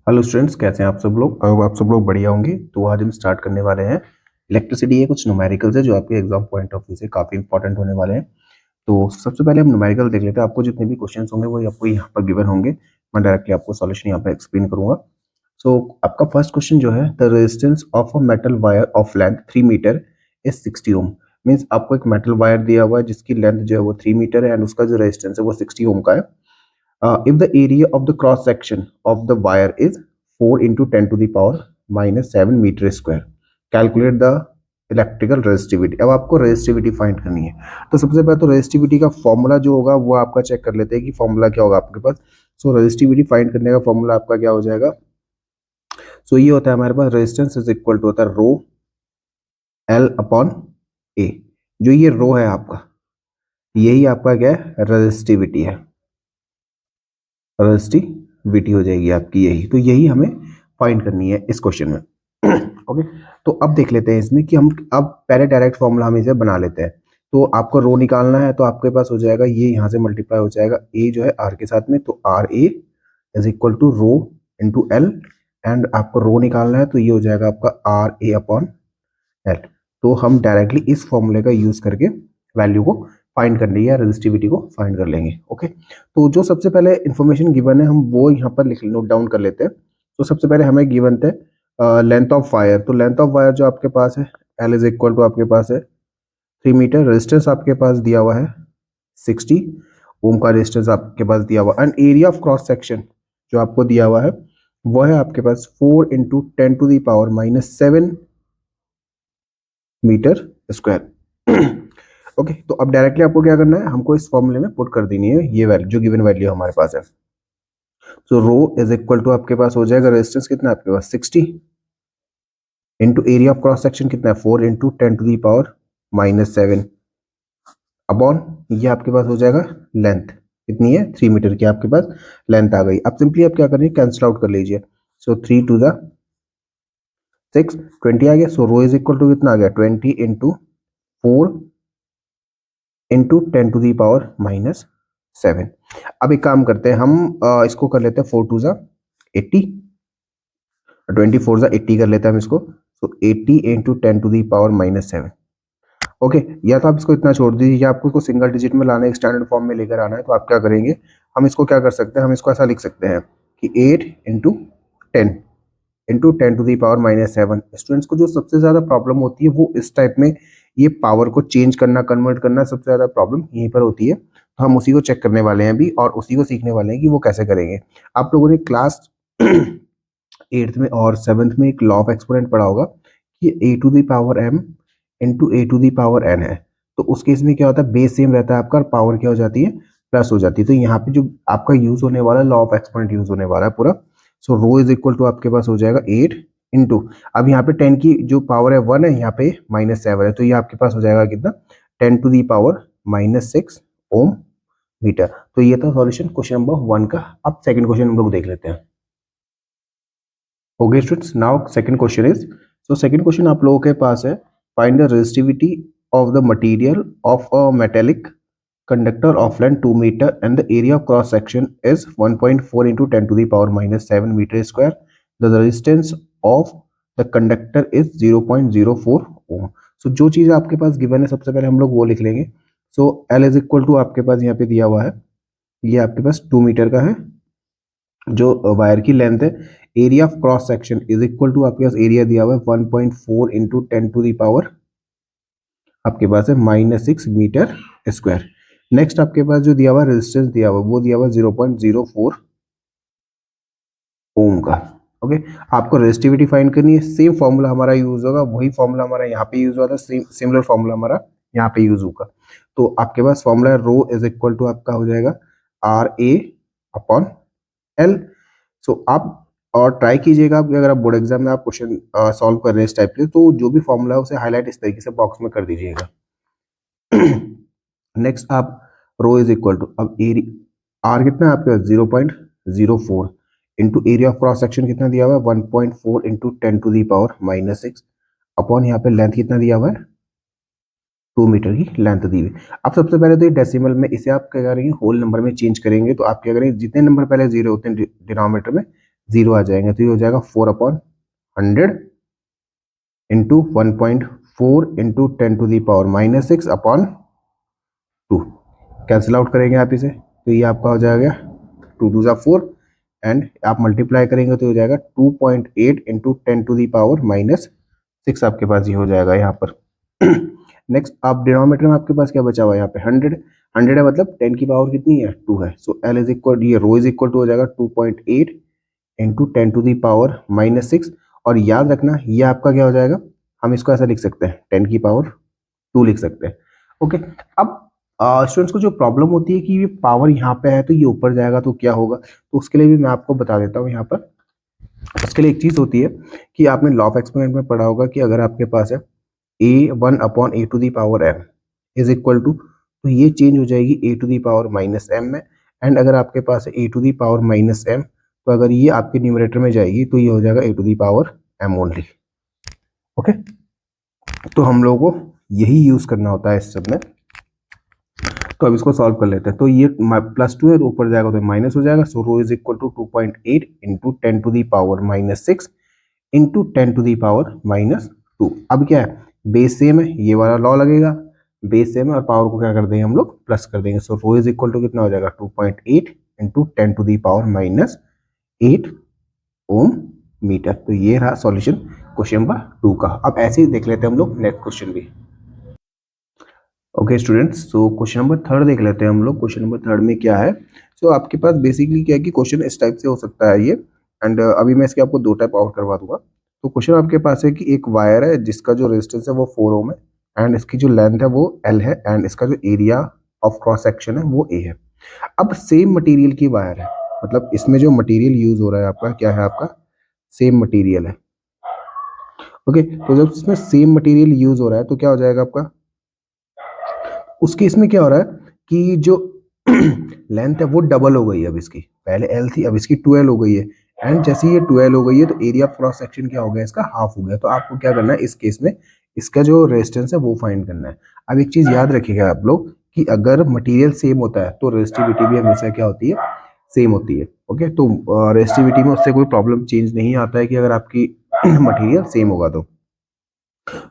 Hello students, कैसे हैं आप सब लोग। आप सब लोग बढ़िया होंगे। तो आज हम स्टार्ट करने वाले हैं इलेक्ट्रिसिटी है, कुछ न्यूमेरिकल्स है जो आपके एग्जाम पॉइंट ऑफ व्यू से काफी इंपॉर्टेंट होने वाले हैं। तो सबसे पहले हम न्यूमेरिकल देख लेते हैं। आपको जितने भी क्वेश्चंस होंगे वो आपको यहाँ पर गिवन होंगे। मैं डायरेक्टली आपको सॉल्यूशन यहाँ पर एक्सप्लेन करूंगा। सो आपका फर्स्ट क्वेश्चन जो है, the resistance of a metal wire of length 3 metre is 60 ohm. Means आपको एक मेटल वायर दिया हुआ है जिसकी लेंथ जो है वो 3 मीटर है एंड उसका जो रेजिस्टेंस है वो 60 ओम का है। If the area of the cross section of the wire is 4 into 10 to the power minus 7 meter square, calculate the electrical resistivity. अब आपको रेजिस्टिविटी फाइंड करनी है। तो सबसे पहले तो रेजिस्टिविटी का फॉर्मूला जो होगा वो आपका चेक कर लेते हैं कि फॉर्मूला क्या होगा आपके पास। सो रेजिस्टिविटी फाइंड करने का फॉर्मूला आपका क्या हो जाएगा। सो ये होता है हमारे पास रेजिस्टेंस इज इक्वल टू होता है रो एल अपॉन ए। जो ये रो है आपका, यही आपका क्या है, रेजिस्टिविटी है। रेजिस्टिविटी हो जाएगी आपकी यही। तो यही हमें फाइंड करनी है इस क्वेश्चन में। ओके, तो अब देख लेते हैं इसमें कि हम अब पहले डायरेक्ट फॉर्मूला हम इसे बना लेते हैं। तो आपको रो निकालना है तो आपके पास हो जाएगा ये यहाँ से मल्टीप्लाई हो जाएगा ए जो है आर के साथ में, तो R A is equal to rho into l. And आपको रो निकालना है तो ये हो जाएगा आपका आर ए अपॉन एल। तो हम डायरेक्टली इस फॉर्मूले का यूज करके वैल्यू को फाइंड कर लेंगे या रेजिस्टिविटी को फाइंड कर लेंगे। ओके, तो जो सबसे पहले इन्फॉर्मेशन गिवन है हम वो यहाँ पर लिख नोट डाउन कर लेते हैं। तो सबसे पहले हमें गिवन थे लेंथ ऑफ वायर। तो लेंथ ऑफ वायर जो आपके पास है एल इज इक्वल टू आपके पास है 3 मीटर। रेजिस्टेंस आपके पास दिया हुआ है 60 ओम का रेजिस्टेंस आपके पास दिया हुआ। And area of cross section जो आपको दिया हुआ है वो है आपके पास 4 into 10 to the power -7 metre square. Okay, तो अब डायरेक्टली आपको क्या करना है, हमको इस फॉर्मूले में पुट कर देनी है ये वैल्यू जो गिवन वैल्यू हमारे पास है। तो रो इज इक्वल टू आपके पास हो जाएगा रेजिस्टेंस कितना है आपके पास 60 into area of cross section कितना है 4 into 10 to the power -7 upon ये आपके पास हो जाएगा लेंथ कितनी है 3 मीटर की आपके पास लेंथ आ गई। अब सिंपली आप क्या करेंगे, कैंसिल आउट कर लीजिए। सो 3 to the 6 20 आ गया। सो रो इज इक्वल टू कितना आ गया 20 into 4 into 10 to the power -7। अब एक काम करते हैं हम इसको कर लेते हैं 4 टू ज़ा 80, 24 ज़ा 80 कर लेते हैं हम इसको। तो 80 into 10 to the power -7। Okay, या तो आप इसको इतना छोड़ दीजिए या आपको इसको सिंगल डिजिट में लाना है, स्टैंडर्ड फॉर्म में लेकर आना है। तो आप क्या करेंगे, हम इसको क्या कर सकते हैं, हम इसको ऐसा लिख सकते हैं कि 8 into 10 to the power -7। Students को जो सबसे ज़्यादा प्रॉब्लम होती है वो इस टाइप में ये पावर को चेंज करना, कन्वर्ट करना, सबसे ज़्यादा प्रॉब्लम यहीं पर होती है। तो हम उसी को चेक करने वाले हैं अभी और उसी को सीखने वाले हैं कि वो कैसे करेंगे। आप लोगों ने क्लास 8th में और 7th में एक लॉ ऑफ एक्सपोनेंट पढ़ा होगा कि a⁴m इंटू a⁴n है। तो उस केस में क्या होता है, बेस सेम रहता है आपका और पावर क्या हो जाती है, प्लस हो जाती है। तो यहाँ पे जो आपका यूज होने वाला लॉ ऑफ एक्सपोनेंट यूज होने वाला है पूरा। सो रो इज इक्वल टू आपके पास हो जाएगा 8 इंटू, अब यहाँ पे 10 की जो पावर है 1 है, यहाँ पे -7 है, तो ये आपके पास हो जाएगा कितना 10 to the power -6 ohm metre. तो ये था सॉल्यूशन क्वेश्चन नंबर 1 का। अब सेकंड क्वेश्चन हम लोग देख लेते हैं। Okay students, now second question is, so second question आप लोगों के पास है, find the resistivity of the material of a metallic conductor of length 2 meter and the area of cross section is 1.4 into 10 to the power -7 meter square. The resistance of the conductor is 0.04 ohm. So जो चीज़ आपके पास given है सबसे पहले हम लोग वो लिख लेंगे। सो L इज इक्वल टू आपके पास यहाँ पे दिया हुआ है, ये आपके पास 2 मीटर का है जो वायर की लेंथ है। Area of cross section is equal to आपके पास एरिया दिया हुआ है 1.4 इंटू 10 to the power आपके पास है -6 मीटर स्क्वायर। नेक्स्ट आपके पास जो दिया हुआ रेजिस्टेंस दिया हुआ वो दिया हुआ 0.04 ओम का। ओके, आपको रेजिस्टिविटी फाइंड करनी है। सेम फॉर्मूला हमारा यूज होगा, वही फॉर्मूला हमारा यहाँ पे यूज हुआ था, सिमिलर फॉर्मूला हमारा यहाँ पे यूज होगा। तो आपके पास फॉर्मूला है रो इज इक्वल टू आपका हो जाएगा आर ए अपॉन एल। सो आप और ट्राई कीजिएगा कि अगर आप बोर्ड एग्जाम में आप क्वेश्चन सॉल्व कर रहे हैं इस टाइप के, तो जो भी फॉर्मूला है उसे हाईलाइट इस तरीके से बॉक्स में कर दीजिएगा। नेक्स्ट आप रो इज इक्वल टू, अब आर कितना है आपके पास 0.04 into area of cross section कितना दिया हुआ है 1.4 into 10 to the power -6 upon यहाँ पे लेंथ कितना दिया हुआ है 2 मीटर की लेंथ दी हुई। अब सबसे पहले तो ये डेसिमल में इसे आप क्या करेंगे, होल नंबर में चेंज करेंगे। तो आप क्या करेंगे, जितने नंबर पहले जीरो होते हैं डिनोमिनेटर में 0 आ जाएंगे, तो ये हो जाएगा 4/100 इंटू 1.4 इंटू 10⁻⁻6/2। कैंसिल आउट करेंगे आप इसे, तो ये आपका हो जाएगा 2 2 4, एंड आप मल्टीप्लाई करेंगे तो हो जाएगा 2.8 इंटू 10⁻⁻6 आपके पास ये हो जाएगा यहाँ पर। नेक्स्ट आप डिनोमिनेटर में आपके पास क्या बचा हुआ है यहाँ पे 100 है, मतलब 10 की पावर कितनी है 2 है, सो एल इज इक्वल, ये रो इज इक्वल टू हो जाएगा 2.8 इंटू 10⁻⁻6। और याद रखना ये आपका क्या हो जाएगा, हम इसको ऐसा लिख सकते हैं 10⁻2 लिख सकते हैं। ओके, अब स्टूडेंट्स को जो प्रॉब्लम होती है कि ये पावर यहाँ पे है तो ये ऊपर जाएगा तो क्या होगा, तो उसके लिए भी मैं आपको बता देता हूँ यहाँ पर। उसके लिए एक चीज होती है कि आपने लॉ ऑफ एक्सपोनेंट में पढ़ा होगा कि अगर आपके पास है a1/a⁴m इज इक्वल टू, तो ये चेंज हो जाएगी a⁻−m में, एंड अगर आपके पास है a⁻−m, तो अगर ये आपके न्यूमरेटर में जाएगी तो ये हो जाएगा a⁻m ओनली। ओके, तो हम लोगों को यही यूज करना होता है इस सब में। तो अब इसको सॉल्व कर लेते हैं, तो ये +2 है तो ऊपर जाएगा तो माइनस हो जाएगा, so rho is equal to 2.8 into 10⁻⁻6 into 10⁻⁻2। अब क्या है, बेस सेम है, ये वाला लॉ लगेगा, बेस सेम है और पावर को क्या कर देंगे हम लोग प्लस कर देंगे, सो रो इज इक्वल टू कितना हो जाएगा 2.8 इंटू 10⁻⁻8 ओम मीटर। तो ये रहा सॉल्यूशन क्वेश्चन नंबर 2 का। अब ऐसे ही देख लेते हैं हम लोग नेक्स्ट क्वेश्चन भी। Okay students, so question number 3 देख लेते हैं हम लोग। क्वेश्चन नंबर 3 में क्या है, सो आपके पास बेसिकली क्या है कि क्वेश्चन इस टाइप से हो सकता है ये, एंड अभी मैं इसके आपको 2 टाइप आउट करवा दूंगा। तो क्वेश्चन आपके पास है कि एक वायर है जिसका जो रेजिस्टेंस है वो 4 ओम है, एंड इसकी जो लेंथ है वो L है, एंड इसका जो एरिया ऑफ क्रॉस सेक्शन है वो A है। अब सेम मटेरियल की वायर है, मतलब इसमें जो मटेरियल यूज हो रहा है आपका क्या है, आपका सेम मटेरियल है। ओके, तो जब इसमें सेम मटेरियल यूज हो रहा है तो क्या हो जाएगा आपका, उस केस में क्या हो रहा है कि जो लेंथ है वो डबल हो गई है। अब इसकी पहले L थी, अब इसकी 12 हो गई है, एंड जैसे ये 12 हो गई है तो एरिया ऑफ क्रॉस सेक्शन क्या हो गया, इसका हाफ हो गया। तो आपको क्या करना है इस केस में, इसका जो रेजिस्टेंस है वो फाइंड करना है। अब एक चीज याद रखिएगा आप लोग कि अगर मटेरियल सेम होता है तो रेजिस्टिविटी भी हमेशा क्या होती है, सेम होती है। ओके, तो रेजिस्टिविटी में उससे कोई प्रॉब्लम चेंज नहीं आता है कि अगर आपकी मटेरियल सेम होगा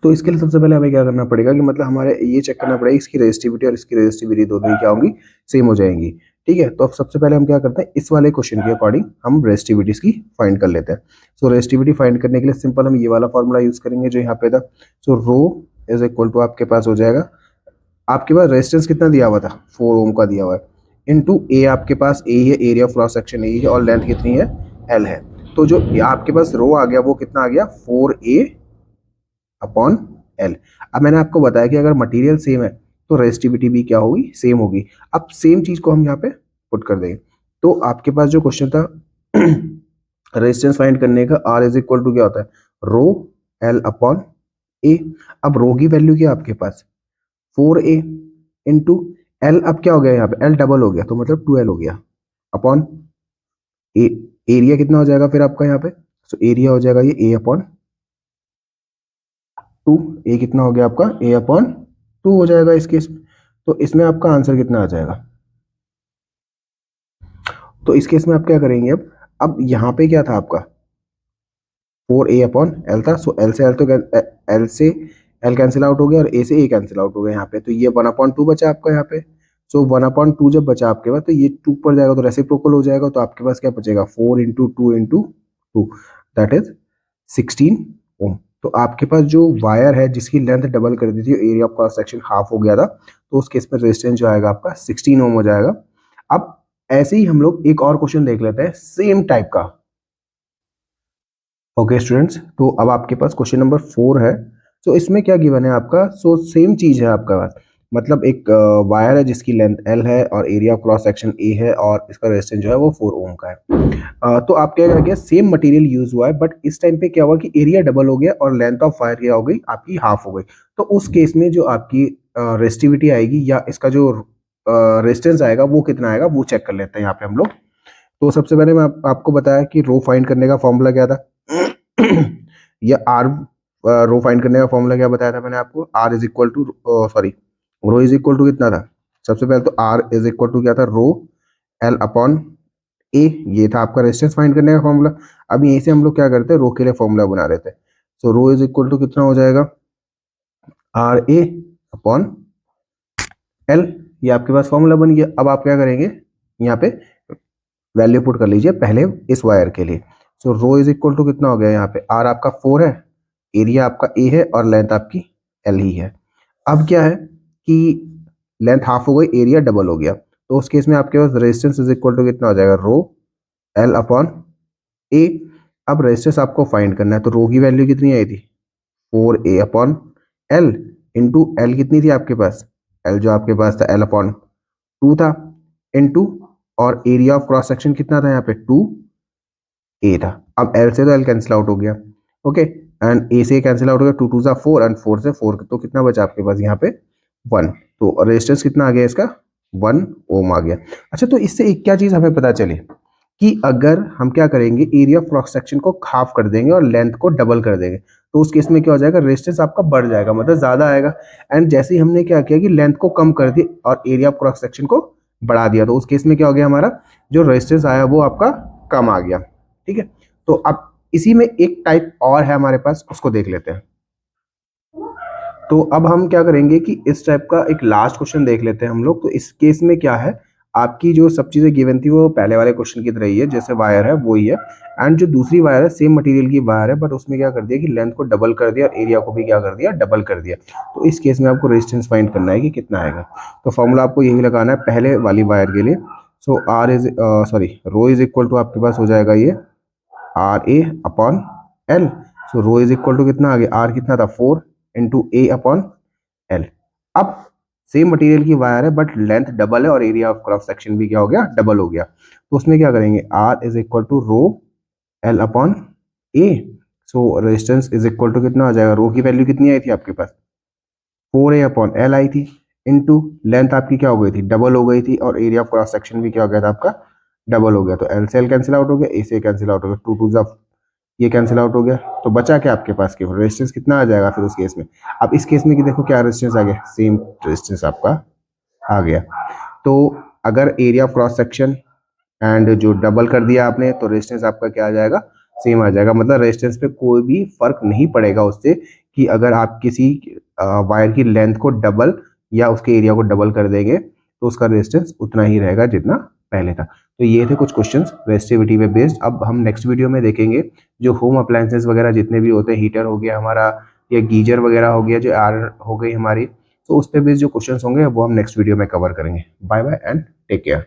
तो इसके लिए सबसे पहले हमें क्या करना पड़ेगा कि मतलब हमारे ये चेक करना पड़ेगा इसकी रेजिस्टिविटी और इसकी रेजिस्टिविटी दोनों ही क्या होंगी, सेम हो जाएंगी। ठीक है, तो अब सबसे पहले हम क्या करते हैं, इस वाले क्वेश्चन के अकॉर्डिंग हम रेजिस्टिविटीज की फाइंड कर लेते हैं। सो रेजिस्टिविटी फाइंड करने के लिए सिंपल हम ये वाला फॉर्मूला यूज करेंगे जो यहाँ पे था। सो रो इज इक्वल टू आपके पास हो जाएगा, आपके पास रेजिस्टेंस कितना दिया हुआ था 4 ओम का दिया हुआ है, इनटू ए, आपके पास ए है, area of cross section A है, और लेंथ कितनी है L है। तो जो आपके पास रो आ गया वो कितना आ गया 4A/L। अब मैंने आपको बताया कि अगर मटेरियल सेम है तो रेजिस्टिविटी भी क्या होगी, सेम होगी। अब सेम चीज को हम यहाँ पे पुट कर देंगे, तो आपके पास जो क्वेश्चन था रेजिस्टेंस फाइंड करने का, R इज इक्वल टू क्या होता है रो L/A। अब रो की वैल्यू क्या है आपके पास 4A इंटू L, अब क्या हो गया यहाँ पे L डबल हो गया तो मतलब 2L हो गया, अपॉन ए, एरिया कितना हो जाएगा फिर आपका यहाँ पे, सो एरिया हो जाएगा ये A/2। ए कितना हो गया आपका A/2 हो जाएगा इस केस में। तो इसमें आपका आंसर कितना आ जाएगा, तो इस केस में आप क्या करेंगे, अब यहाँ पे क्या था आपका 4A/L था, सो L से L तो L से L कैंसिल आउट हो गया और A से A कैंसिल आउट हो गया यहाँ पे, तो ये 1/2 बचा आपका यहाँ पे। सो 1/2 जब बचा आपके पास तो ये 2 पर जाएगा तो रेसिप्रोकल हो जाएगा, तो आपके पास क्या बचेगा 4 इंटू 2 इंटू 2, दैट इज 16 ओम। तो आपके पास जो वायर है जिसकी लेंथ डबल कर दी थी, area of cross section half हो गया था, तो उस केस में रेजिस्टेंस जो आएगा आपका 16 ओम हो जाएगा। अब ऐसे ही हम लोग एक और क्वेश्चन देख लेते हैं सेम टाइप का। ओके स्टूडेंट्स, तो अब आपके पास क्वेश्चन नंबर 4 है। सो इसमें क्या गिवन है आपका, सो सेम चीज है आपका पास, मतलब एक वायर है जिसकी लेंथ L है और area of cross section A है और इसका रेजिस्टेंस जो है वो 4 ओम का है। तो आप क्या किया, सेम मटेरियल यूज हुआ है, बट इस टाइम पे क्या हुआ कि एरिया डबल हो गया और लेंथ ऑफ वायर क्या हो गई आपकी हाफ हो गई। तो उस केस में जो आपकी रेजिस्टिविटी आएगी या इसका जो रेजिस्टेंस आएगा वो कितना आएगा वो चेक कर लेते हैं यहाँ पे हम लोग। तो सबसे पहले मैं आपको बताया कि रो फाइंड करने का फॉर्मूला क्या था या आर, रो फाइंड करने का फॉर्मूला क्या बताया था मैंने आपको, R is equal to, sorry, rho is equal to कितना था, सबसे पहले तो आर इज इक्वल टू क्या था रो L/A ए, ये था आपका रेजिस्टेंस फाइंड करने का फॉर्मूला। अब यहीं से हम लोग क्या करते हैं, रो के लिए फॉर्मूला बना लेते हैं। सो रो इज इक्वल टू कितना हो जाएगा, आर ए अपॉन एल, ये आपके पास फॉर्मूला बन गया। अब आप क्या करेंगे, यहाँ पे वैल्यू पुट कर लीजिए पहले इस वायर के लिए। सो रो इज इक्वल टू कितना हो गया, यहाँ पे आर आपका 4 है, एरिया आपका ए है और लेंथ आपकी एल ही है। अब क्या है कि लेंथ हाफ हो गई, एरिया डबल हो गया, तो उस केस में आपके पास रेजिस्टेंस इज इक्वल टू कितना हो जाएगा, रो एल अपॉन ए। अब रेजिस्टेंस आपको फाइंड करना है, तो रो की वैल्यू कितनी आई थी, 4a upon L, into L कितनी थी आपके पास, एल जो आपके पास था एल अपॉन 2 था, इंटू और एरिया ऑफ क्रॉस सेक्शन कितना था यहाँ पे 2a था। अब एल से तो एल कैंसिल आउट हो गया, ओके, एंड ए से कैंसिल आउट हो गया, 2 2 जा 4 एंड 4 से 4, तो कितना बचा आपके पास यहाँ पे 1। तो रेजिस्टेंस कितना आ गया इसका, 1 ओम आ गया। अच्छा, तो इससे एक क्या चीज हमें पता चली कि अगर हम क्या करेंगे, एरिया ऑफ क्रॉस सेक्शन को हाफ कर देंगे और लेंथ को डबल कर देंगे, तो उस केस में क्या हो जाएगा, रेजिस्टेंस आपका बढ़ जाएगा, मतलब ज्यादा आएगा। एंड जैसे ही हमने क्या किया कि लेंथ को कम कर दी और एरिया ऑफ क्रॉस सेक्शन को बढ़ा दिया, तो उस केस में क्या हो गया, हमारा जो रेजिस्टेंस आया वो आपका कम आ गया। ठीक है, तो अब इसी में एक टाइप और है हमारे पास, उसको देख लेते हैं। तो अब हम क्या करेंगे कि इस टाइप का एक लास्ट क्वेश्चन देख लेते हैं हम लोग। तो इस केस में क्या है, आपकी जो सब चीजें गिवन थी वो पहले वाले क्वेश्चन की तरह ही है, जैसे वायर है वो ही है, एंड जो दूसरी वायर है सेम मटेरियल की वायर है, बट उसमें क्या कर दिया कि लेंथ को डबल कर दिया और एरिया को भी क्या कर दिया, डबल कर दिया। तो इस केस में आपको रेजिस्टेंस फाइंड करना है कि कितना आएगा। तो फॉर्मूला आपको यही लगाना है पहले वाली वायर के लिए। So R is sorry rho is equal to आपके पास हो जाएगा ये R A upon L. So rho is equal to कितना आ गया, आर कितना था 4 इंटू ए अपॉन एल। अब सेम मटेरियल की वायर है बट लेंथ डबल है और एरिया ऑफ क्रॉस सेक्शन भी क्या हो गया, डबल हो गया। तो उसमें क्या करेंगे, R is equal to rho l upon a. So resistance is equal to कितना हो जाएगा, रो की वैल्यू कितनी आई थी आपके पास, 4a अपॉन एल आई थी, इंटू लेंथ आपकी क्या हो गई थी, डबल हो गई थी, और एरिया ऑफ क्रॉस सेक्शन भी क्या हो गया था आपका, डबल हो गया। तो एल से एल कैंसिल आउट हो गया, ए से कैंसिल आउट हो गया, 2 2 जा ये कैंसिल आउट हो गया, तो बचा क्या आपके पास, केवल रेजिस्टेंस कितना आ जाएगा फिर उस केस में। अब इस केस में कि देखो क्या रेजिस्टेंस आ गया, सेम रेजिस्टेंस आपका आ गया। तो अगर area of cross section and जो डबल कर दिया आपने, तो रेजिस्टेंस आपका क्या आ जाएगा, सेम आ जाएगा। मतलब रेजिस्टेंस पे कोई भी फर्क नहीं पड़ेगा उससे, कि अगर आप किसी वायर की लेंथ को डबल या उसके एरिया को डबल कर देंगे तो उसका रेजिस्टेंस उतना ही रहेगा जितना पहले था। तो ये थे कुछ क्वेश्चंस रेजिस्टिविटी पे बेस्ड। अब हम नेक्स्ट वीडियो में देखेंगे जो होम अप्लायंसेस वगैरह जितने भी होते हैं, हीटर हो गया हमारा या गीजर वगैरह हो गया, जो आर हो गई हमारी, तो उस पे बेस्ड जो क्वेश्चंस होंगे वो हम नेक्स्ट वीडियो में कवर करेंगे। Bye bye and take care.